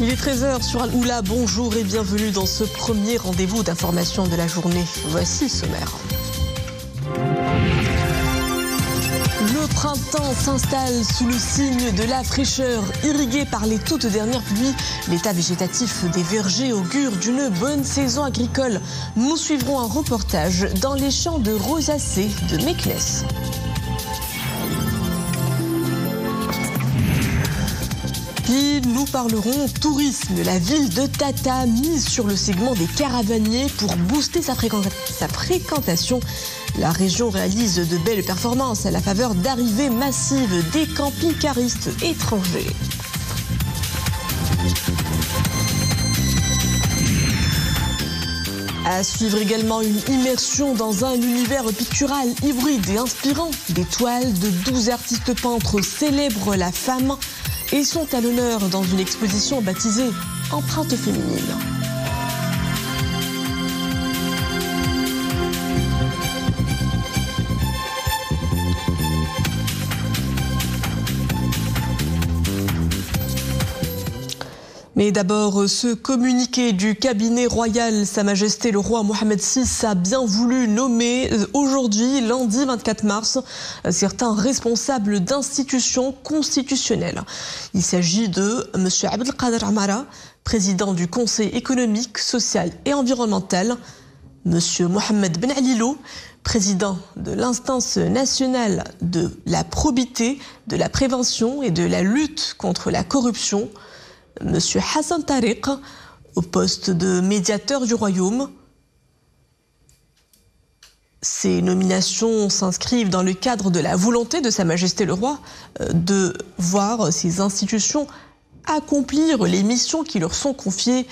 Il est 13h sur Al-Oula. Bonjour et bienvenue dans ce premier rendez-vous d'information de la journée. Voici le sommaire. Le printemps s'installe sous le signe de la fraîcheur. Irrigué par les toutes dernières pluies, l'état végétatif des vergers augure d'une bonne saison agricole. Nous suivrons un reportage dans les champs de rosacées de Meknès. Puis nous parlerons tourisme. La ville de Tata mise sur le segment des caravaniers pour booster sa fréquentation. La région réalise de belles performances à la faveur d'arrivées massives des camping-caristes étrangers. À suivre également une immersion dans un univers pictural hybride et inspirant. Des toiles de 12 artistes peintres célèbrent la femme et sont à l'honneur dans une exposition baptisée Empreinte féminine. Mais d'abord, ce communiqué du cabinet royal, Sa Majesté le roi Mohamed VI a bien voulu nommer aujourd'hui, lundi 24 mars, certains responsables d'institutions constitutionnelles. Il s'agit de M. Abdelkader Amara, président du Conseil économique, social et environnemental, M. Mohamed Ben Alilo, président de l'instance nationale de la probité, de la prévention et de la lutte contre la corruption, Monsieur Hassan Tariq, au poste de médiateur du royaume. Ces nominations s'inscrivent dans le cadre de la volonté de Sa Majesté le Roi de voir ces institutions accomplir les missions qui leur sont confiées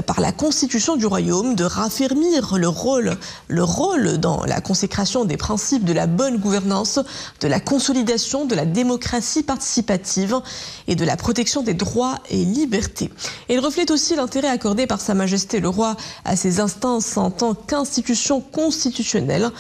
par la Constitution du royaume, de raffermir le rôle dans la consécration des principes de la bonne gouvernance, de la consolidation de la démocratie participative et de la protection des droits et libertés. Et il reflète aussi l'intérêt accordé par Sa Majesté le Roi à ces instances en tant qu'institutions constitutionnelles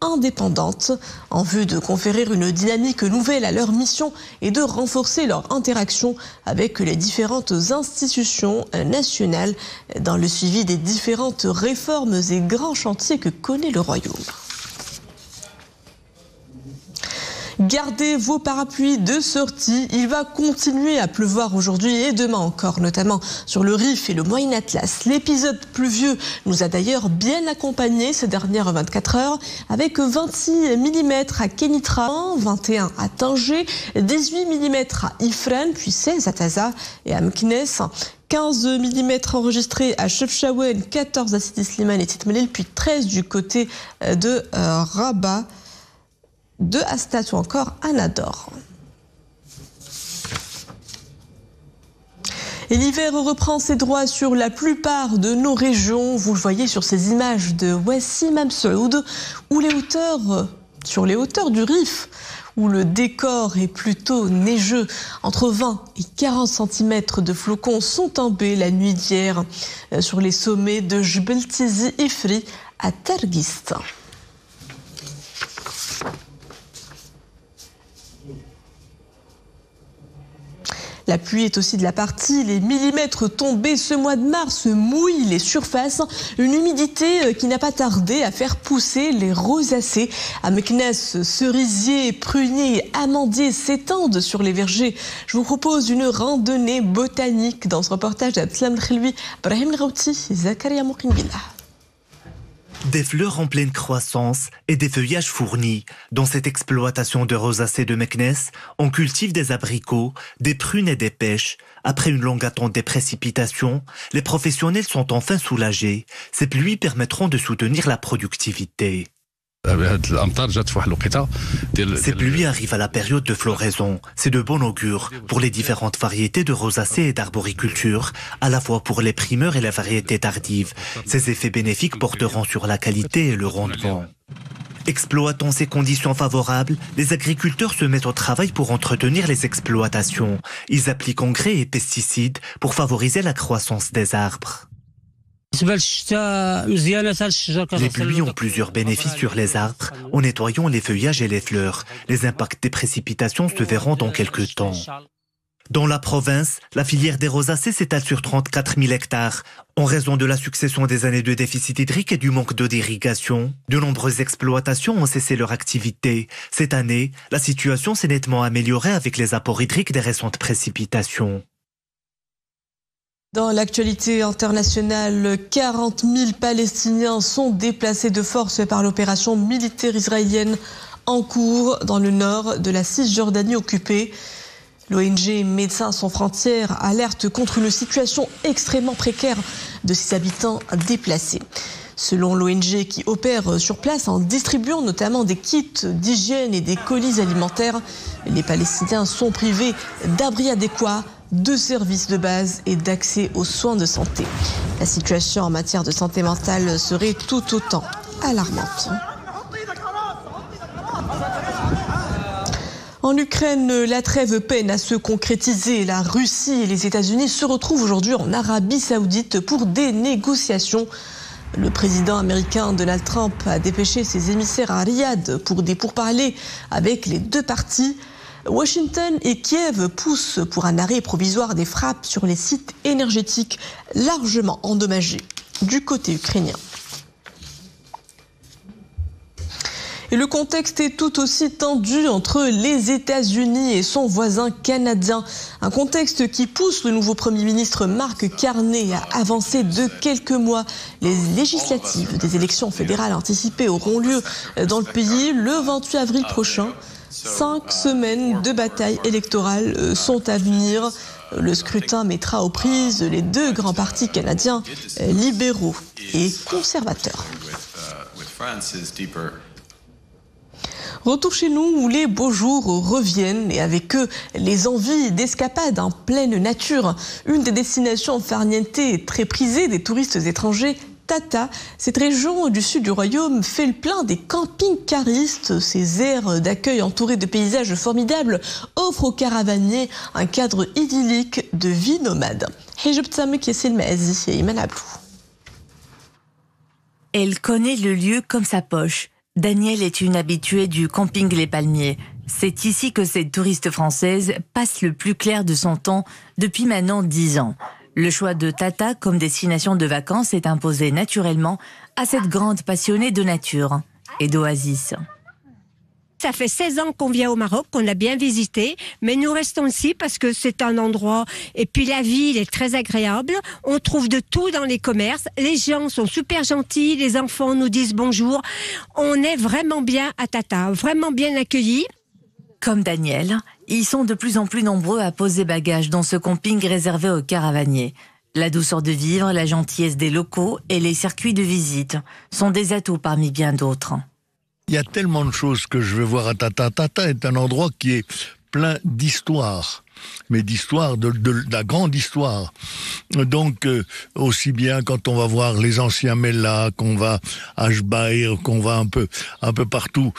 indépendantes en vue de conférer une dynamique nouvelle à leur mission et de renforcer leur interaction avec les différentes institutions nationales dans le suivi des différentes réformes et grands chantiers que connaît le royaume. Gardez vos parapluies de sortie, il va continuer à pleuvoir aujourd'hui et demain encore, notamment sur le Rif et le Moyen Atlas. L'épisode pluvieux nous a d'ailleurs bien accompagnés ces dernières 24 heures, avec 26 mm à Kenitra, 21 à Tanger, 18 mm à Ifrane, puis 16 à Taza et à Meknès. 15 mm enregistrés à Chefchaouen, 14 à Sidi Slimane et Titmelil, puis 13 du côté de Rabat, de Astat ou encore à Nador. Et l'hiver reprend ses droits sur la plupart de nos régions. Vous le voyez sur ces images de Wassim Amsoud, où sur les hauteurs du Rif, où le décor est plutôt neigeux. Entre 20 et 40 cm de flocons sont tombés la nuit d'hier sur les sommets de Jbel Tizi Ifri à Targhist. La pluie est aussi de la partie. Les millimètres tombés ce mois de mars mouillent les surfaces. Une humidité qui n'a pas tardé à faire pousser les rosacées. À Meknès, cerisiers, pruniers et amandiers s'étendent sur les vergers. Je vous propose une randonnée botanique dans ce reportage d'Abdeslam Khelwi, Brahim Ghouti et Zakaria Moukingila. Des fleurs en pleine croissance et des feuillages fournis. Dans cette exploitation de rosacées de Meknès, on cultive des abricots, des prunes et des pêches. Après une longue attente des précipitations, les professionnels sont enfin soulagés. Ces pluies permettront de soutenir la productivité. Ces pluies arrivent à la période de floraison. C'est de bon augure pour les différentes variétés de rosacées et d'arboriculture, à la fois pour les primeurs et les variétés tardives. Ces effets bénéfiques porteront sur la qualité et le rendement. Exploitant ces conditions favorables, les agriculteurs se mettent au travail pour entretenir les exploitations. Ils appliquent engrais et pesticides pour favoriser la croissance des arbres. Les pluies ont plusieurs bénéfices sur les arbres en nettoyant les feuillages et les fleurs. Les impacts des précipitations se verront dans quelques temps. Dans la province, la filière des rosacées s'étale sur 34 000 hectares. En raison de la succession des années de déficit hydrique et du manque d'eau d'irrigation, de nombreuses exploitations ont cessé leur activité. Cette année, la situation s'est nettement améliorée avec les apports hydriques des récentes précipitations. Dans l'actualité internationale, 40 000 Palestiniens sont déplacés de force par l'opération militaire israélienne en cours dans le nord de la Cisjordanie occupée. L'ONG Médecins sans frontières alerte contre une situation extrêmement précaire de ses habitants déplacés. Selon l'ONG qui opère sur place en distribuant notamment des kits d'hygiène et des colis alimentaires, les Palestiniens sont privés d'abris adéquats, de services de base et d'accès aux soins de santé. La situation en matière de santé mentale serait tout autant alarmante. En Ukraine, la trêve peine à se concrétiser. La Russie et les États-Unis se retrouvent aujourd'hui en Arabie Saoudite pour des négociations. Le président américain Donald Trump a dépêché ses émissaires à Riyad pour des pourparlers avec les deux parties. Washington et Kiev poussent pour un arrêt provisoire des frappes sur les sites énergétiques largement endommagés du côté ukrainien. Et le contexte est tout aussi tendu entre les États-Unis et son voisin canadien. Un contexte qui pousse le nouveau Premier ministre Mark Carney à avancer de quelques mois. Les législatives des élections fédérales anticipées auront lieu dans le pays le 28 avril prochain. 5 semaines de bataille électorale sont à venir. Le scrutin mettra aux prises les deux grands partis canadiens, libéraux et conservateurs. Retour chez nous où les beaux jours reviennent et avec eux les envies d'escapade en pleine nature. Une des destinations farniente très prisées des touristes étrangers, Tata. Cette région du sud du royaume fait le plein des camping-caristes. Ces aires d'accueil entourées de paysages formidables offrent aux caravaniers un cadre idyllique de vie nomade. Elle connaît le lieu comme sa poche. Danielle est une habituée du camping Les Palmiers. C'est ici que cette touriste française passe le plus clair de son temps depuis maintenant 10 ans. Le choix de Tata comme destination de vacances est imposé naturellement à cette grande passionnée de nature et d'oasis. Ça fait 16 ans qu'on vient au Maroc, qu'on a bien visité, mais nous restons ici parce que c'est un endroit, et puis la ville est très agréable, on trouve de tout dans les commerces, les gens sont super gentils, les enfants nous disent bonjour, on est vraiment bien à Tata, vraiment bien accueillis. Comme Daniel, ils sont de plus en plus nombreux à poser bagages dans ce camping réservé aux caravaniers. La douceur de vivre, la gentillesse des locaux et les circuits de visite sont des atouts parmi bien d'autres. Il y a tellement de choses que je veux voir à Tata. Tata est un endroit qui est plein d'histoire, mais d'histoire, de la grande histoire. Donc, aussi bien quand on va voir les anciens Mellah, qu'on va à Jbaïr, qu'on va un peu partout.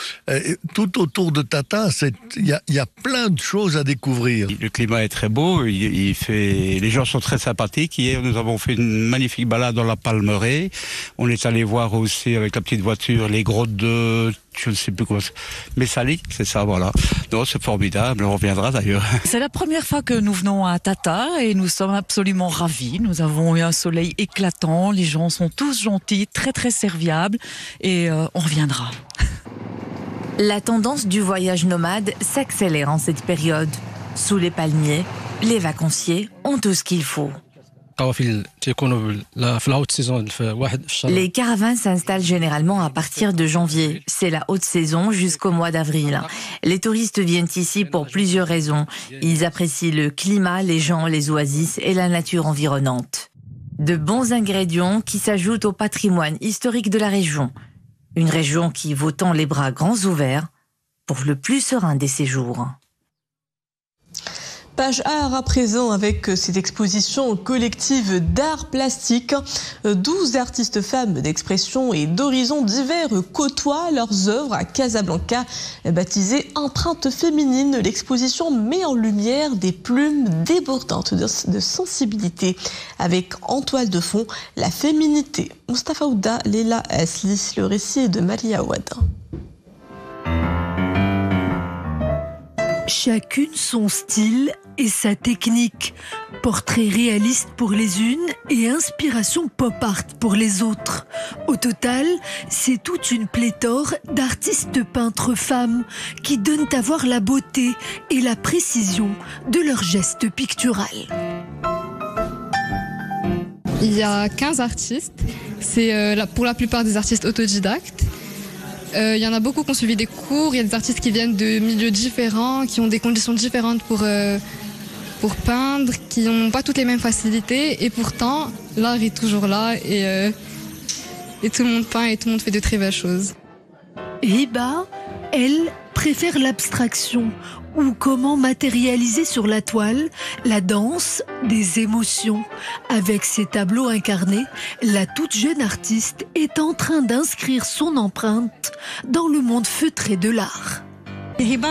Tout autour de Tata, il y a plein de choses à découvrir. Le climat est très beau, les gens sont très sympathiques. Hier, nous avons fait une magnifique balade dans la Palmeraie. On est allé voir aussi avec la petite voiture les grottes de... je ne sais plus comment c'est. Messali, c'est ça, voilà. Non, c'est formidable, on reviendra d'ailleurs. C'est la première fois que nous venons à Tata et nous sommes absolument ravis. Nous avons eu un soleil éclatant, les gens sont tous gentils, très très serviables et on reviendra. La tendance du voyage nomade s'accélère en cette période. Sous les palmiers, les vacanciers ont tout ce qu'il faut. Les caravanes s'installent généralement à partir de janvier. C'est la haute saison jusqu'au mois d'avril. Les touristes viennent ici pour plusieurs raisons. Ils apprécient le climat, les gens, les oasis et la nature environnante. De bons ingrédients qui s'ajoutent au patrimoine historique de la région. Une région qui vaut tant les bras grands ouverts pour le plus serein des séjours. Page art à présent avec cette exposition collective d'art plastique. 12 artistes femmes d'expression et d'horizons divers côtoient leurs œuvres à Casablanca. Baptisée Empreinte féminine, l'exposition met en lumière des plumes débordantes de sensibilité. Avec en toile de fond la féminité. Mustafa Ouda, Léla Asli, le récit de Maria Ouad. Chacune son style et sa technique. Portrait réaliste pour les unes et inspiration pop art pour les autres. Au total, c'est toute une pléthore d'artistes peintres femmes qui donnent à voir la beauté et la précision de leur geste pictural. Il y a 15 artistes. C'est pour la plupart des artistes autodidactes. Il y en a beaucoup qui ont suivi des cours. Il y a des artistes qui viennent de milieux différents, qui ont des conditions différentes pour peindre, qui n'ont pas toutes les mêmes facilités. Et pourtant, l'art est toujours là et tout le monde peint et tout le monde fait de très belles choses. Hiba, elle, préfère l'abstraction ou comment matérialiser sur la toile la danse des émotions. Avec ses tableaux incarnés, la toute jeune artiste est en train d'inscrire son empreinte dans le monde feutré de l'art. Hiba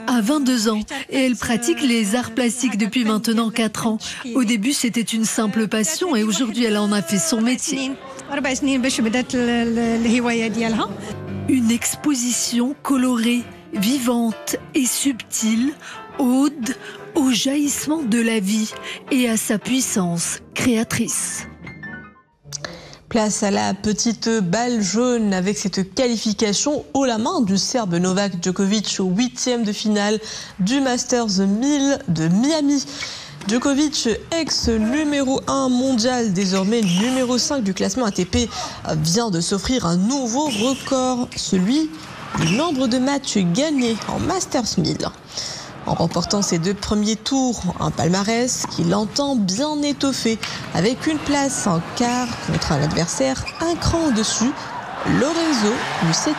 a 22 ans et elle pratique les arts plastiques depuis maintenant 4 ans. Au début, c'était une simple passion et aujourd'hui, elle en a fait son métier. Une exposition colorée, vivante et subtile, ode au jaillissement de la vie et à sa puissance créatrice. Place à la petite balle jaune avec cette qualification haut la main du Serbe Novak Djokovic au 8e de finale du Masters 1000 de Miami. Djokovic, ex-numéro 1 mondial, désormais numéro 5 du classement ATP, vient de s'offrir un nouveau record, celui du nombre de matchs gagnés en Masters 1000. En remportant ses 2 premiers tours, un palmarès qu'il entend bien étoffer avec une place en quart contre un adversaire un cran au-dessus, Lorenzo Musetti.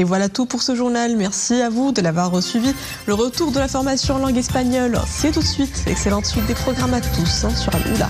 Et voilà tout pour ce journal. Merci à vous de l'avoir suivi. Le retour de la formation en langue espagnole, c'est tout de suite. Excellente suite des programmes à tous sur Alula.